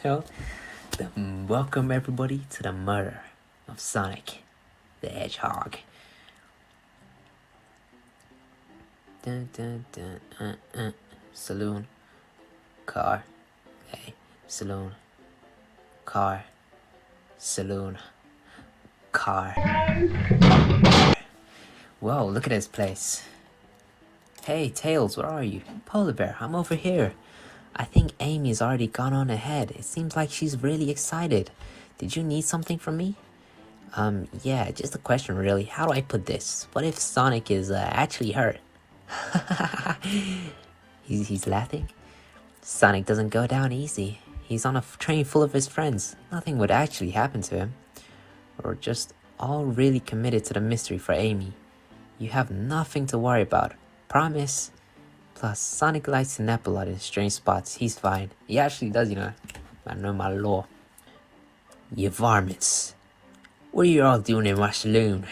So, welcome everybody to the murder of Sonic the Hedgehog. Dun, dun, dun, Saloon. Car. Hey. Saloon. Car. Saloon. Car. Whoa, look at this place. Hey, Tails, where are you? Polar Bear, I'm over here. I think Amy's already gone on ahead. It seems like she's really excited. Did you need something from me? Yeah, just a question really. How do I put this? What if Sonic is actually hurt? he's laughing. Sonic doesn't go down easy. He's on a train full of his friends. Nothing would actually happen to him. We're just all really committed to the mystery for Amy. You have nothing to worry about. Promise. Plus, Sonic likes to nap a lot in strange spots. He's fine. He actually does, you know. I know my law. You varmints. What are you all doing in my saloon?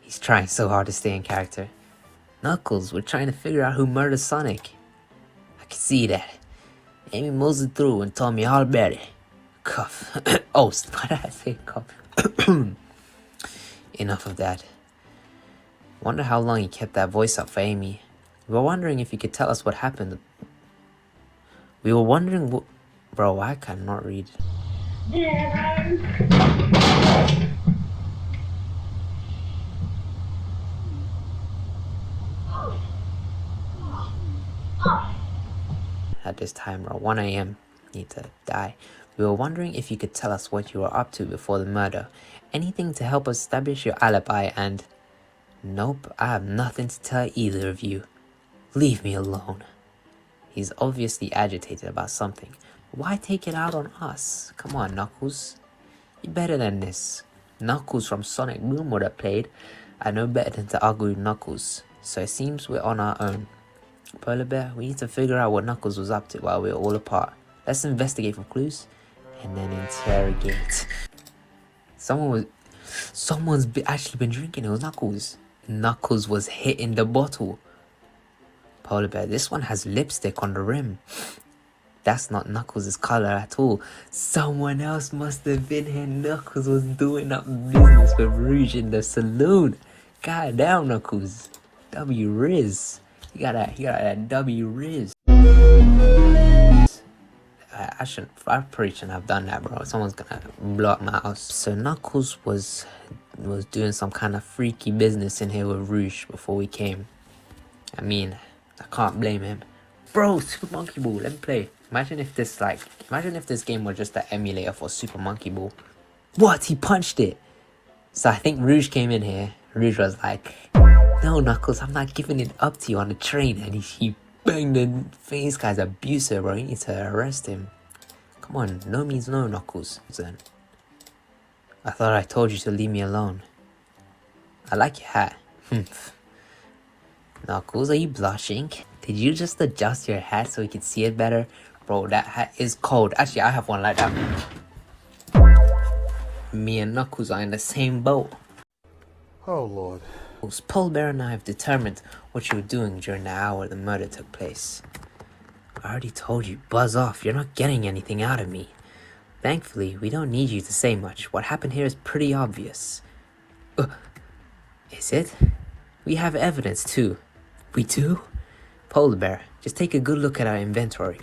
He's trying so hard to stay in character. Knuckles, we're trying to figure out who murdered Sonic. I can see that. Amy moseyed through and told me all about it. Cough. Oh, why did I say cough? Enough of that. Wonder how long he kept that voice up for Amy. We were wondering if you could tell us what happened. We were wondering what... Bro, I cannot read. At this time, around 1 a.m. Need to die. We were wondering if you could tell us what you were up to before the murder. Anything to help us establish your alibi and... Nope, I have nothing to tell either of you. Leave me alone. He's obviously agitated about something. Why take it out on us? Come on, Knuckles. You're better than this. Knuckles from Sonic Boom would have played. I know better than to argue with Knuckles. So it seems we're on our own. Polar Bear, we need to figure out what Knuckles was up to while we were all apart. Let's investigate for clues. And then interrogate. Someone's actually been drinking. It was Knuckles. Knuckles was hitting the bottle. Polar Bear, this one has lipstick on the rim. That's not Knuckles' color at all. Someone else must have been here. Knuckles was doing up business with Rouge in the saloon. God damn, Knuckles. W Riz. You got that W Riz. I probably shouldn't have done that, bro. Someone's gonna block my house. So Knuckles was doing some kind of freaky business in here with Rouge before we came. I mean, I can't blame him. Bro, Super Monkey Ball, let me play. Imagine if this game were just an emulator for Super Monkey Ball. What? He punched it. So I think Rouge came in here. Rouge was like, no, Knuckles, I'm not giving it up to you on the train. And he banged the thing. This guy's abuser, bro. You need to arrest him. Come on, no means no, Knuckles. Then I thought I told you to leave me alone. I like your hat. Knuckles, are you blushing? Did you just adjust your hat so we could see it better? Bro, that hat is cold. Actually, I have one like that. Me and Knuckles are in the same boat. Oh, Lord. Polar Bear and I have determined what you were doing during the hour the murder took place. I already told you, buzz off. You're not getting anything out of me. Thankfully, we don't need you to say much. What happened here is pretty obvious. Is it? We have evidence, too. We do? Polar Bear, just take a good look at our inventory.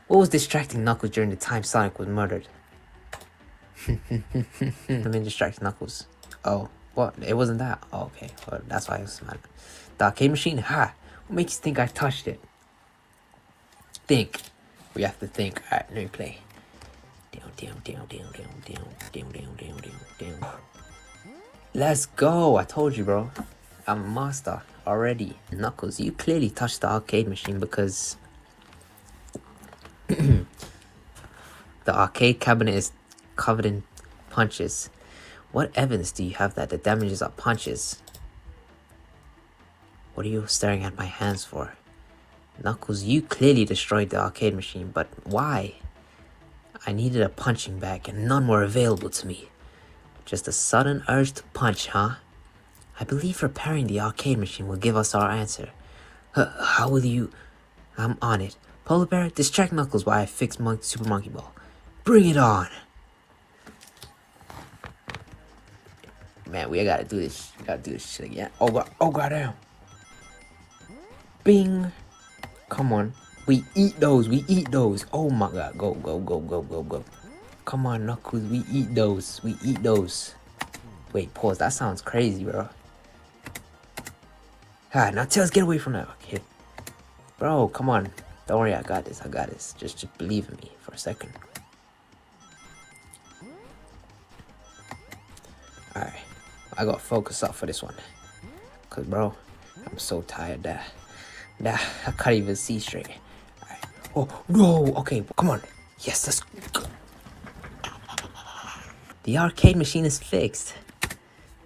What was distracting Knuckles during the time Sonic was murdered? Let me distract Knuckles. Oh, what? It wasn't that? Oh, okay. Well, that's why I was mad. The arcade machine? Ha! What makes you think I touched it? Think. We have to think. Alright, let me play. Let's go! I told you, bro. I'm a master already. Knuckles, you clearly touched the arcade machine because the arcade cabinet is covered in punches. What evidence do you have that the damages are punches? What are you staring at my hands for? Knuckles, you clearly destroyed the arcade machine, but why? I needed a punching bag and none were available to me. Just a sudden urge to punch, huh? I believe repairing the arcade machine will give us our answer. How will you... I'm on it. Polar Bear, distract Knuckles while I fix Super Monkey Ball. Bring it on. Man, we gotta do this. We gotta do this shit again. Oh god. Oh goddamn. Bing. Come on. We eat those. We eat those. Oh my god. Go, go, go, go, go, go. Come on, Knuckles. We eat those. We eat those. Wait, pause. That sounds crazy, bro. Alright, now Tails, get away from that. Okay. Bro, come on. Don't worry, I got this. I got this. Just believe in me for a second. Alright. I gotta focus up for this one. Cause, bro, I'm so tired that I can't even see straight. Alright. Oh, no. Okay, come on. Yes, let's go. The arcade machine is fixed.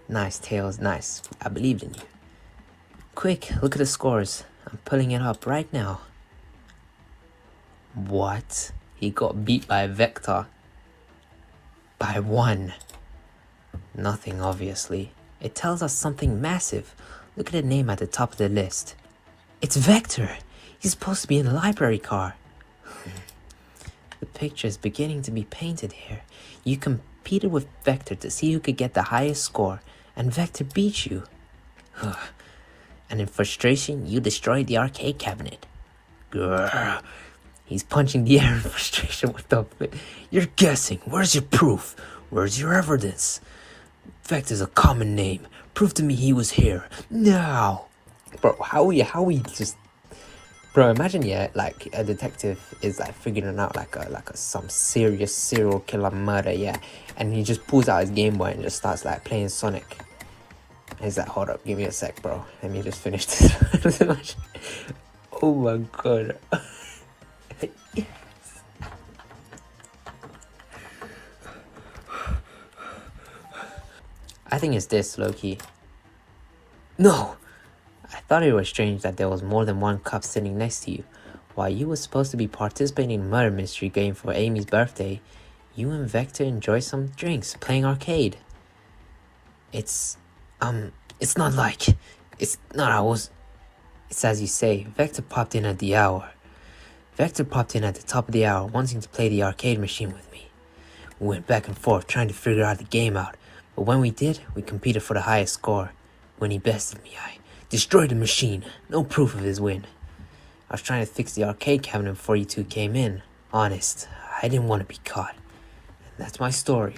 Nice, Tails. Nice. I believed in you. Quick, look at the scores. I'm pulling it up right now. What? He got beat by Vector. By 1. Nothing, obviously. It tells us something massive. Look at the name at the top of the list. It's Vector. He's supposed to be in a library car. The picture is beginning to be painted here. You competed with Vector to see who could get the highest score, and Vector beat you. And in frustration, you destroyed the arcade cabinet. Grrr. He's punching the air in frustration with the... You're guessing. Where's your proof? Where's your evidence? Vector's a common name. Prove to me he was here. Now! Bro, how we just... Bro, imagine, yeah, like, a detective is, like, figuring out, like some serious serial killer murder, yeah. And he just pulls out his Game Boy and just starts, like, playing Sonic. And he's like, hold up, give me a sec, bro. Let me just finish this. Oh my god. Yes. I think it's this, Loki. No! I thought it was strange that there was more than one cup sitting next to you. While you were supposed to be participating in a murder mystery game for Amy's birthday, you and Vector enjoy some drinks, playing arcade. It's not like... It's as you say, Vector popped in at the hour. Vector popped in at the top of the hour, wanting to play the arcade machine with me. We went back and forth, trying to figure out the game out. But when we did, we competed for the highest score. When he bested me, I destroyed the machine. No proof of his win. I was trying to fix the arcade cabinet before you two came in. Honest, I didn't want to be caught. And that's my story.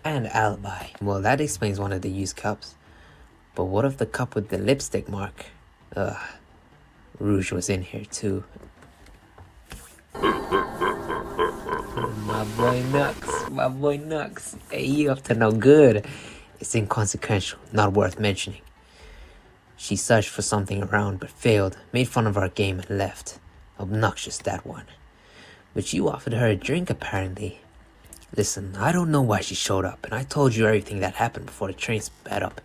And alibi. Well, that explains one of the used cups. But what of the cup with the lipstick mark? Rouge was in here too. My boy Nux. Hey, you up to no good. It's inconsequential, not worth mentioning. She searched for something around but failed, made fun of our game and left. Obnoxious, that one. But you offered her a drink apparently. Listen, I don't know why she showed up, and I told you everything that happened before the train sped up.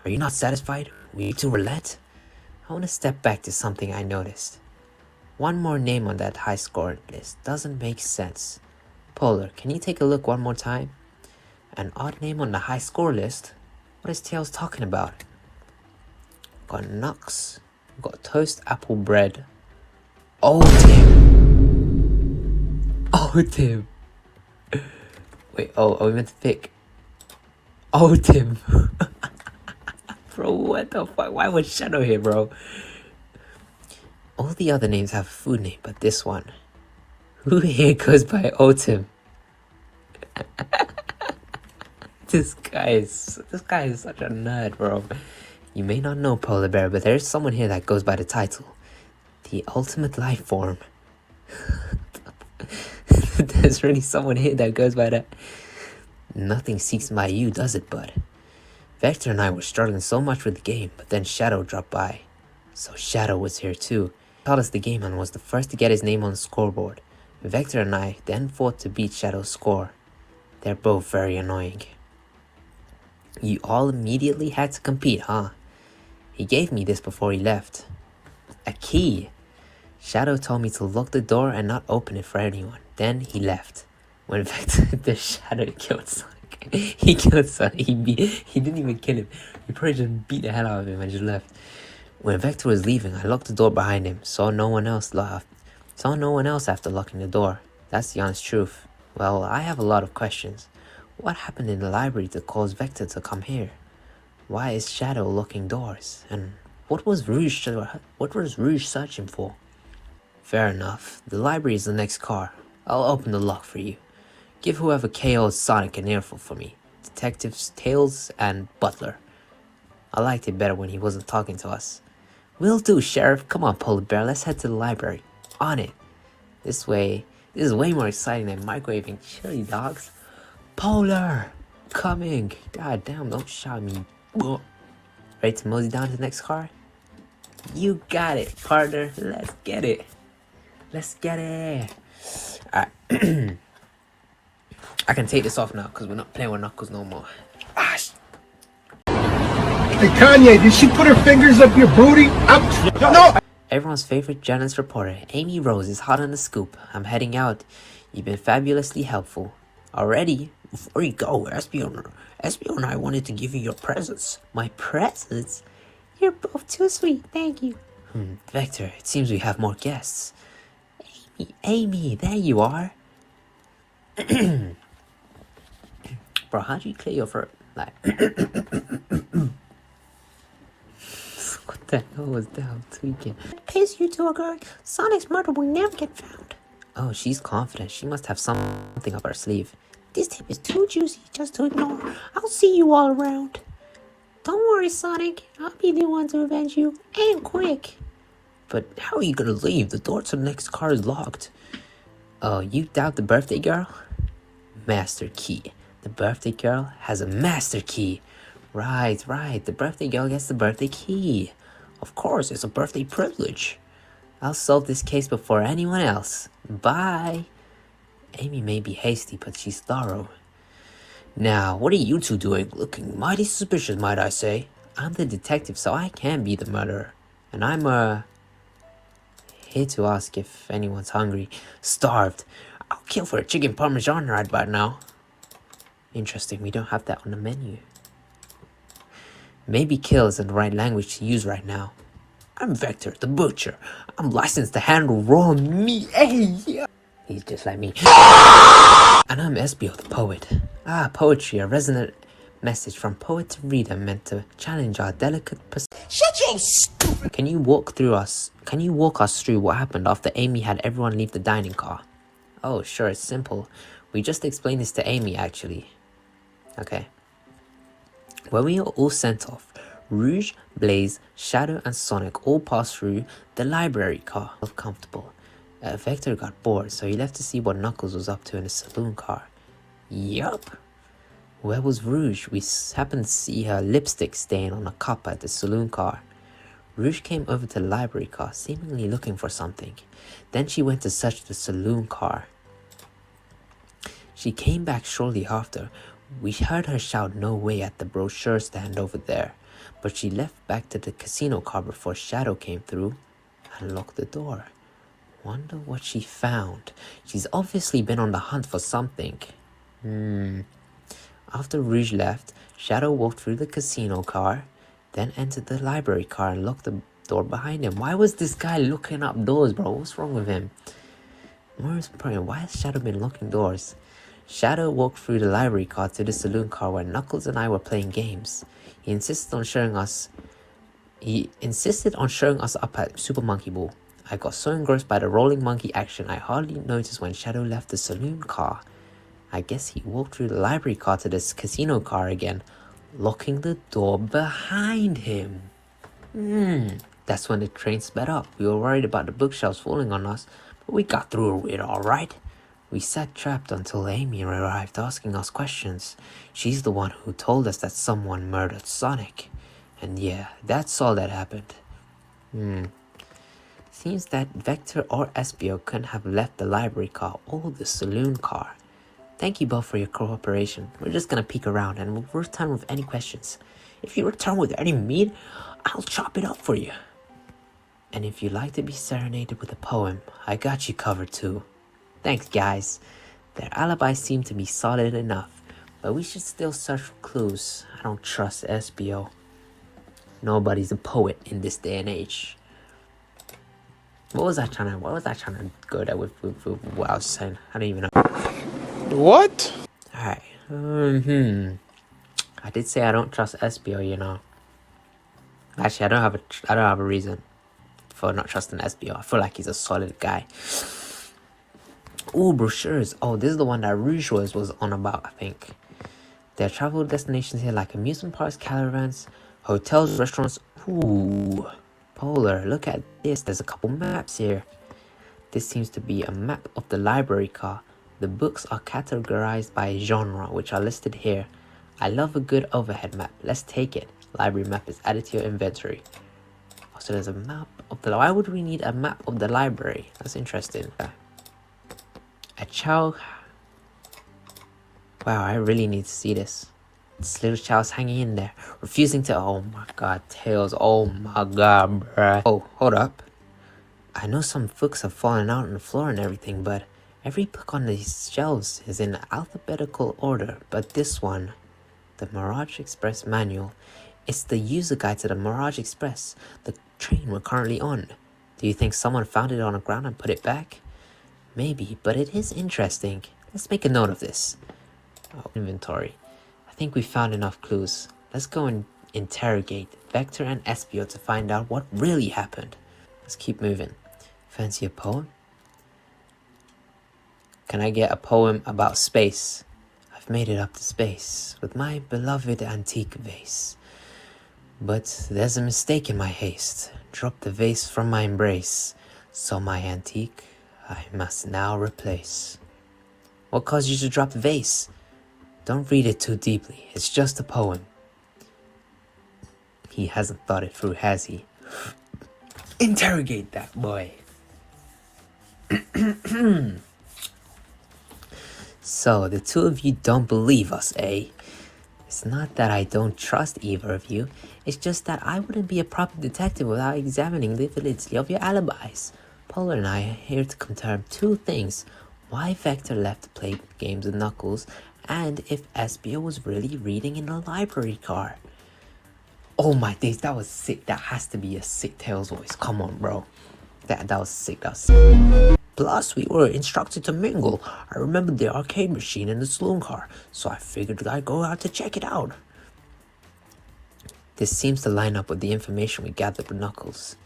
Are you not satisfied? Will you two relent? I want to step back to something I noticed. One more name on that high score list doesn't make sense. Polar, can you take a look one more time? An odd name on the high score list? What is Tails talking about? Got Nux. Got toast apple bread. Oh, Tim. Oh, Tim. Wait, we meant to pick. Oh, Tim. Bro, what the fuck? Why was Shadow here, bro? All the other names have a food name, but this one. Who here goes by Otim? This guy is such a nerd, bro. You may not know Polar Bear, but there's someone here that goes by the title. The ultimate life form. There's really someone here that goes by that. Nothing seeks by you, does it, bud? Vector and I were struggling so much with the game, but then Shadow dropped by. So Shadow was here too. Taught us the game and was the first to get his name on the scoreboard. Vector and I then fought to beat Shadow's score. They're both very annoying. You all immediately had to compete, huh? He gave me this before he left. A key. Shadow told me to lock the door and not open it for anyone. Then he left. When Vector the Shadow killed Sonic. He killed Sonic. He didn't even kill him. He probably just beat the hell out of him and just left. When Vector was leaving, I locked the door behind him. Saw no one else after locking the door. That's the honest truth. Well, I have a lot of questions. What happened in the library to cause Vector to come here? Why is Shadow locking doors? And what was Rouge searching for? Fair enough. The library is the next car. I'll open the lock for you. Give whoever KO'd Sonic an earful for me. Detectives Tails and Butler. I liked it better when he wasn't talking to us. Will do, Sheriff. Come on, Polar Bear. Let's head to the library. On it. This is way more exciting than microwaving chili dogs. Polar! Coming! God damn, don't shout at me. Ready to mosey down to the next car? You got it, partner. Let's get it. Let's get it. Alright. I can take this off now because we're not playing with Knuckles no more. Hey, Kanye, did she put her fingers up your booty? No! Everyone's favorite journalist reporter, Amy Rose, is hot on the scoop. I'm heading out. You've been fabulously helpful. Already? Before you go, SBO and I wanted to give you your presents. My presents? You're both too sweet, thank you. Vector, it seems we have more guests. Amy, there you are. Bro, how'd you clear your throat? Like, what the hell was that? I'm tweaking. In case you two are going, Sonic's murder will never get found. Oh, she's confident. She must have something up her sleeve. This tip is too juicy just to ignore. I'll see you all around. Don't worry, Sonic. I'll be the one to avenge you, and quick. But how are you gonna leave? The door to the next car is locked. Oh, you doubt the birthday girl? Master key. The birthday girl has a master key. Right. The birthday girl gets the birthday key. Of course, it's a birthday privilege. I'll solve this case before anyone else. Bye. Amy may be hasty, but she's thorough. Now, what are you two doing? Looking mighty suspicious, might I say. I'm the detective, so I can be the murderer. And I'm, here to ask if anyone's hungry. Starved. I'll kill for a chicken parmesan right about now. Interesting, we don't have that on the menu. Maybe kill isn't the right language to use right now. I'm Vector, the butcher. I'm licensed to handle raw meat. Hey, yeah. He's just like me. And I'm Espio, the poet. Poetry, a resonant message from poet to reader meant to challenge our delicate Shut your stupid... Can you walk us through what happened after Amy had everyone leave the dining car? Oh, sure, it's simple. We just explained this to Amy, actually. Okay. When we were all sent off, Rouge, Blaze, Shadow, and Sonic all passed through the library car. Comfortable. Vector got bored, so he left to see what Knuckles was up to in the saloon car. Yup. Where was Rouge? We happened to see her lipstick stain on a cup at the saloon car. Rouge came over to the library car, seemingly looking for something. Then she went to search the saloon car. She came back shortly after. We heard her shout "no way" at the brochure stand over there, but she left back to the casino car before Shadow came through and locked the door. Wonder what she found. She's obviously been on the hunt for something. After Rouge left, Shadow walked through the casino car, then entered the library car and locked the door behind him. Why was this guy looking up doors, bro? What's wrong with him? More important, why has Shadow been locking doors? Shadow walked through the library car to the saloon car where Knuckles and I were playing games. He insisted on showing us up at Super Monkey Ball. I got so engrossed by the rolling monkey action I hardly noticed when Shadow left the saloon car. I guess he walked through the library car to this casino car again, locking the door behind him. That's when the train sped up. We were worried about the bookshelves falling on us, but we got through it alright. We sat trapped until Amy arrived asking us questions. She's the one who told us that someone murdered Sonic. And yeah, that's all that happened. Seems that Vector or Espio couldn't have left the library car or the saloon car. Thank you both for your cooperation. We're just gonna peek around and we'll return with any questions. If you return with any meat, I'll chop it up for you. And if you'd like to be serenaded with a poem, I got you covered too. Thanks, guys. Their alibis seem to be solid enough, but we should still search for clues. I don't trust Espio. Nobody's a poet in this day and age. What was I trying to go there with what I was saying? I don't even know. What? Alright. I did say I don't trust SBO, you know. Actually, I don't have a reason for not trusting SBO. I feel like he's a solid guy. Ooh, brochures. Oh, this is the one that Rouge was on about, I think. There are travel destinations here like amusement parks, caravans, hotels, restaurants. Ooh, Polar, look at this. There's a couple maps here. This seems to be a map of the library car. The books are categorized by genre, which are listed here. I love a good overhead map. Let's take it. Library map is added to your inventory. Oh, so there's a map of the... Why would we need a map of the library? That's interesting. A chow... Wow, I really need to see this. This little chow's hanging in there, refusing to... Oh my god, Tails. Oh my god, bruh. Oh, hold up. I know some books have fallen out on the floor and everything, but every book on these shelves is in alphabetical order. But this one, the Mirage Express Manual, it's the user guide to the Mirage Express, the train we're currently on. Do you think someone found it on the ground and put it back? Maybe, but it is interesting. Let's make a note of this. Oh, inventory. I think we found enough clues. Let's go and interrogate Vector and Espio to find out what really happened. Let's keep moving. Fancy a poem? Can I get a poem about space? I've made it up to space with my beloved antique vase. But there's a mistake in my haste. Drop the vase from my embrace. So my antique I must now replace. What caused you to drop the vase? Don't read it too deeply. It's just a poem. He hasn't thought it through, has he? Interrogate that boy. So, the two of you don't believe us, eh? It's not that I don't trust either of you. It's just that I wouldn't be a proper detective without examining the validity of your alibis. Polar and I are here to confirm two things. Why Vector left to play games with Knuckles, and if Espio was really reading in the library car. Oh my days, that was sick. That has to be a sick Tails voice. Come on, bro. That was sick. That was sick. Plus, we were instructed to mingle. I remembered the arcade machine in the saloon car, so I figured I'd go out to check it out. This seems to line up with the information we gathered with Knuckles.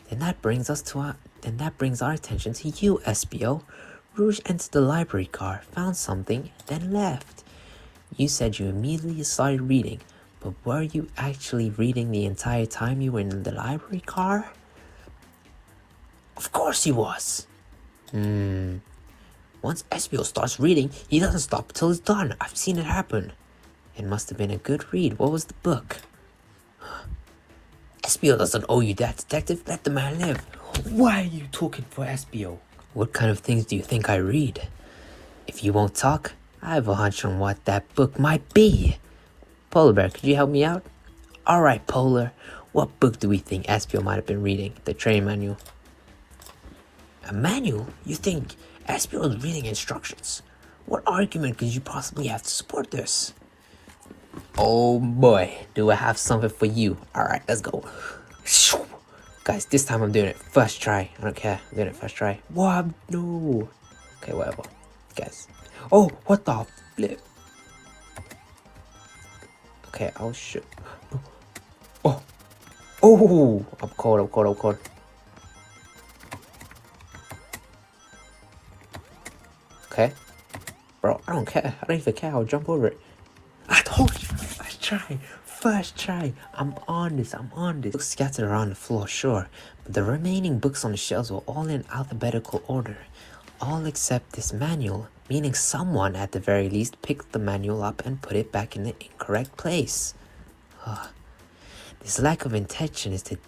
Then that brings our attention to you, Espio. Rouge entered the library car, found something, then left. You said you immediately started reading, but were you actually reading the entire time you were in the library car? Of course he was. Once Espio starts reading, he doesn't stop till it's done. I've seen it happen. It must have been a good read. What was the book? Espio doesn't owe you that, detective. Let the man live. Why are you talking for Espio? What kind of things do you think I read? If you won't talk, I have a hunch on what that book might be. Polar Bear, could you help me out? Alright, Polar. What book do we think Espio might have been reading? The train manual. A manual? You think Espio is reading instructions? What argument could you possibly have to support this? Oh boy, do I have something for you. Alright, let's go. Guys, this time I'm doing it first try. I don't care. I'm doing it first try. What? No. Okay, whatever. Guys. Oh, what the flip? Okay, I'll shoot. Oh. Oh, I'm cold. Okay. Bro, I don't care. I don't even care. I'll jump over it. I told you. First try. I'm on this. Books scattered around the floor, sure. But the remaining books on the shelves were all in alphabetical order. All except this manual. Meaning someone, at the very least, picked the manual up and put it back in the incorrect place. This lack of attention to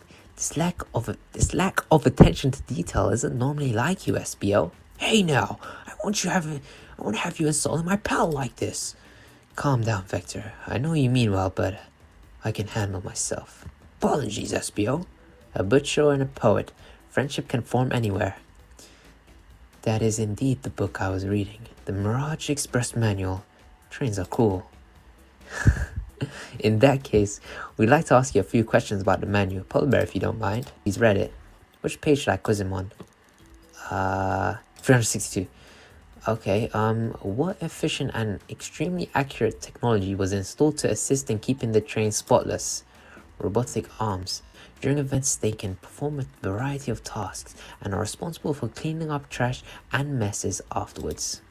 detail isn't normally like you, Espio. Hey now, I won't have you insulting my pal like this. Calm down, Vector. I know you mean well, but I can handle myself. Apologies, Espio. A butcher and a poet. Friendship can form anywhere. That is indeed the book I was reading. The Mirage Express Manual. Trains are cool. In that case, we'd like to ask you a few questions about the manual. Polar Bear, if you don't mind. He's read it. Which page should I quiz him on? 362. Okay, what efficient and extremely accurate technology was installed to assist in keeping the train spotless? Robotic arms. During events, they can perform a variety of tasks and are responsible for cleaning up trash and messes afterwards.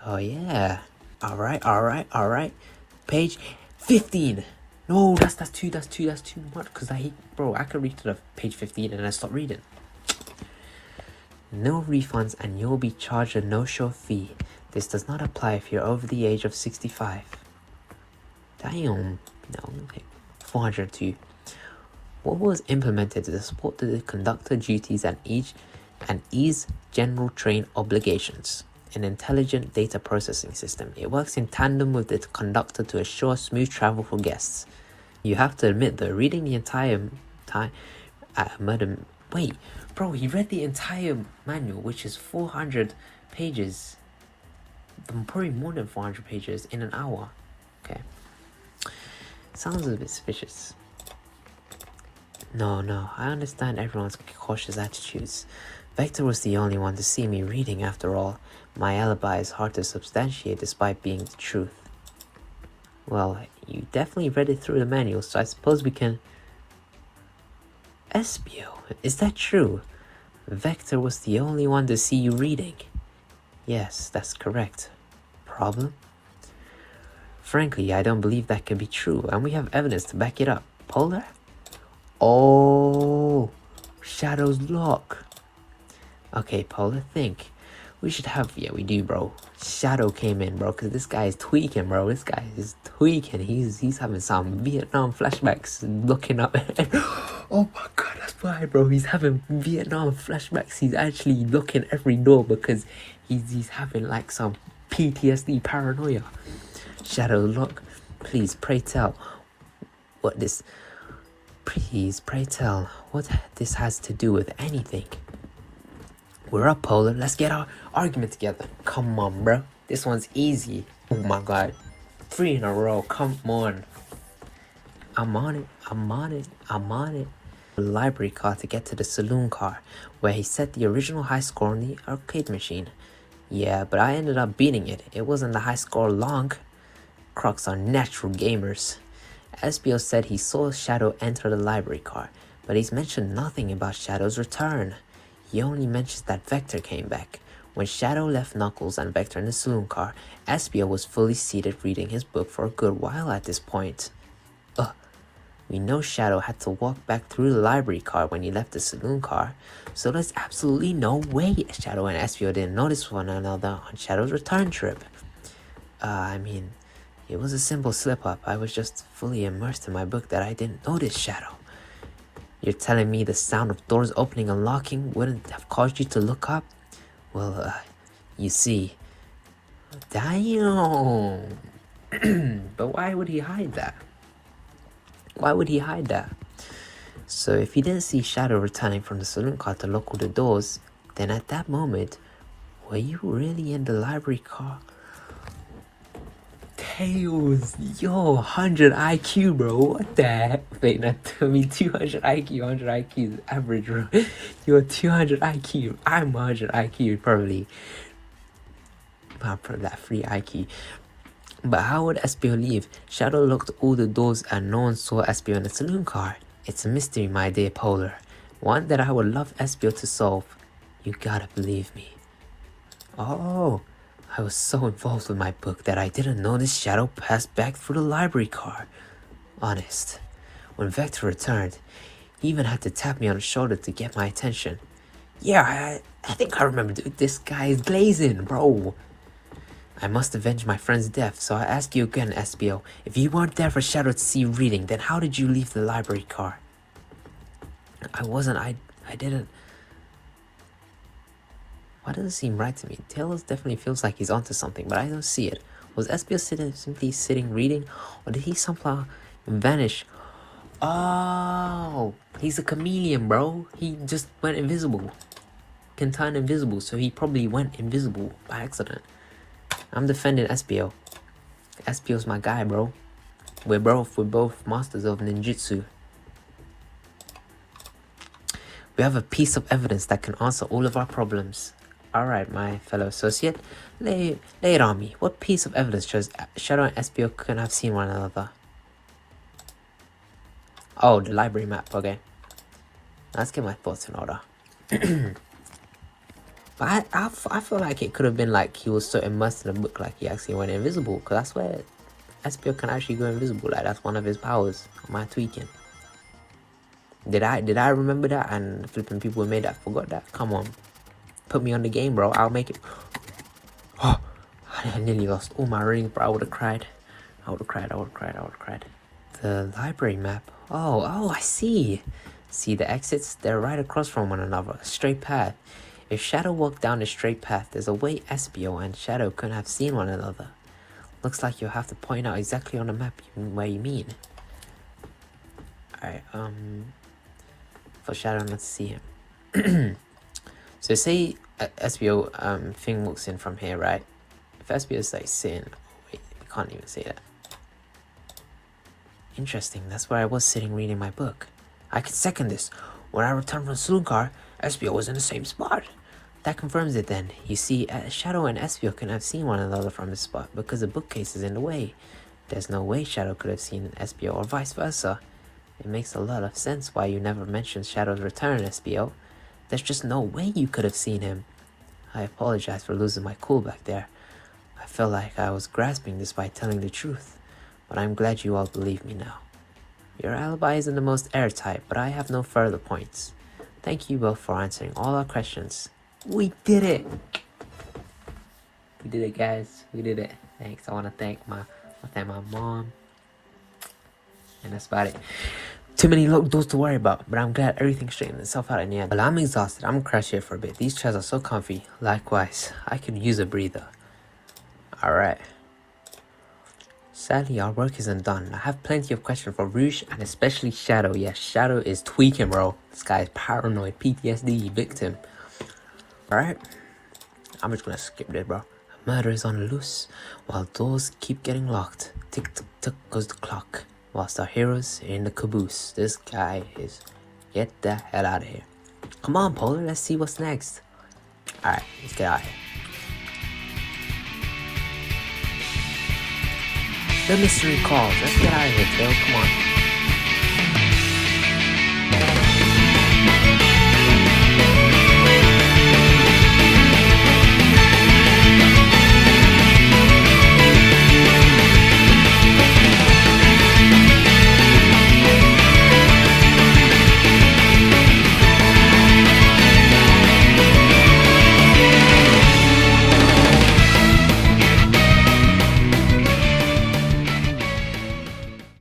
Oh yeah. Alright. Page 15. No, that's too much, because I could read to the page 15 and then stop reading. No refunds and you'll be charged a no-show fee. This does not apply if you're over the age of 65. Damn. No, okay. 402. What was implemented to support the conductor duties and ease general train obligations? An intelligent data processing system. It works in tandem with the conductor to assure smooth travel for guests. You have to admit though, reading the entire wait, bro, he read the entire manual, which is 400 pages. Probably more than 400 pages in an hour. Okay. Sounds a bit suspicious. No, I understand everyone's cautious attitudes. Vector was the only one to see me reading after all. My alibi is hard to substantiate despite being the truth. Well, you definitely read it through the manual, so I suppose we can... Espio, is that true? Vector was the only one to see you reading. Yes, that's correct. Problem? Frankly, I don't believe that can be true, and we have evidence to back it up. Polar? Oh, Shadow's lock. Okay, Polar, think. We should have... Yeah, we do, bro. Shadow came in, bro, because this guy is tweaking, bro. This guy is tweaking. He's having some Vietnam flashbacks, looking up. Oh my god, that's why, bro. He's having Vietnam flashbacks. He's actually looking every door because he's having like some PTSD paranoia. Shadow lock, please pray tell what this has to do with anything. We're up, Polar. Let's get our argument together. Come on, bro. This one's easy. Oh my god. 3 in a row. Come on. I'm on it. The library car to get to the saloon car, where he set the original high score on the arcade machine. Yeah, but I ended up beating it. It wasn't the high score long. Crocs are natural gamers. Espio said he saw Shadow enter the library car, but he's mentioned nothing about Shadow's return. He only mentions that Vector came back. When Shadow left Knuckles and Vector in the saloon car, Espio was fully seated reading his book for a good while at this point. We know Shadow had to walk back through the library car when he left the saloon car, so there's absolutely no way Shadow and Espio didn't notice one another on Shadow's return trip. I mean, it was a simple slip-up. I was just fully immersed in my book that I didn't notice Shadow. You're telling me the sound of doors opening and locking wouldn't have caused you to look up? Well, you see. Damn. But why would he hide that? So if he didn't see Shadow returning from the saloon car to lock all the doors, then at that moment, were you really in the library car? Tails, yo, 100 IQ, bro. What the heck? Wait, not 200 IQ, 100 IQ is average, bro. You're 200 IQ. I'm 100 IQ, probably. Probably that free IQ. But how would Espio leave? Shadow locked all the doors and no one saw Espio in the saloon car. It's a mystery, my dear Polar. One that I would love Espio to solve. You gotta believe me. Oh, I was so involved with my book that I didn't notice Shadow passed back through the library car. Honest. When Vector returned, he even had to tap me on the shoulder to get my attention. Yeah, I think I remember, dude. This guy is glazing, bro. I must avenge my friend's death, so I ask you again, Espio. If you weren't there for Shadow to see you reading, then how did you leave the library car? I didn't. Why does it seem right to me? Tails definitely feels like he's onto something, but I don't see it. Was Espio simply sitting reading, or did he somehow vanish? Oh, he's a chameleon, bro. He just went invisible. Can turn invisible, so he probably went invisible by accident. I'm defending Espio. Espio's my guy, bro. We're both masters of ninjutsu. We have a piece of evidence that can answer all of our problems. Alright, my fellow associate. Lay it on me. What piece of evidence shows Shadow and SBO couldn't have seen one another? Oh, the library map. Okay. Let's get my thoughts in order. But I feel like it could have been like he was so immersed in the book, like he actually went invisible. Because that's where SBO can actually go invisible. Like that's one of his powers. Am I tweaking? Did I remember that? And flipping people who made that forgot that? Come on. Put me on the game, bro. I'll make it. Oh, I nearly lost all my rings, bro. I would have cried. I would have cried. The library map. Oh, I see. See the exits? They're right across from one another. A straight path. If Shadow walked down the straight path, there's a way SBO and Shadow couldn't have seen one another. Looks like you'll have to point out exactly on the map where you mean. Alright, for Shadow not to see him. So say SBO thing walks in from here, right? If SBO is like sitting, wait, we can't even say that. Interesting, that's where I was sitting reading my book. I can second this. When I returned from the saloon car, SBO was in the same spot. That confirms it then. You see, Shadow and SBO can have seen one another from this spot because the bookcase is in the way. There's no way Shadow could have seen SBO or vice versa. It makes a lot of sense why you never mentioned Shadow's return, SBO. There's just no way you could have seen him. I apologize for losing my cool back there. I felt like I was grasping despite telling the truth, but I'm glad you all believe me now. Your alibi isn't the most airtight, but I have no further points. Thank you both for answering all our questions. We did it! We did it, guys. We did it. Thanks. I want to thank my mom. And that's about it. Too many locked doors to worry about, but I'm glad everything straightened itself out in the end. Well, I'm exhausted. I'm gonna crash here for a bit. These chairs are so comfy. Likewise, I could use a breather. Alright. Sadly, our work isn't done. I have plenty of questions for Rouge and especially Shadow. Yes, Shadow is tweaking, bro. This guy is paranoid. PTSD victim. Alright. I'm just gonna skip this, bro. A murder is on the loose while doors keep getting locked. Tick tick tick goes the clock. Whilst our heroes are in the caboose. This guy is... Get the hell out of here. Come on, Polar. Let's see what's next. Alright, let's get out of here. The mystery calls. Let's get out of here, Tail. Come on.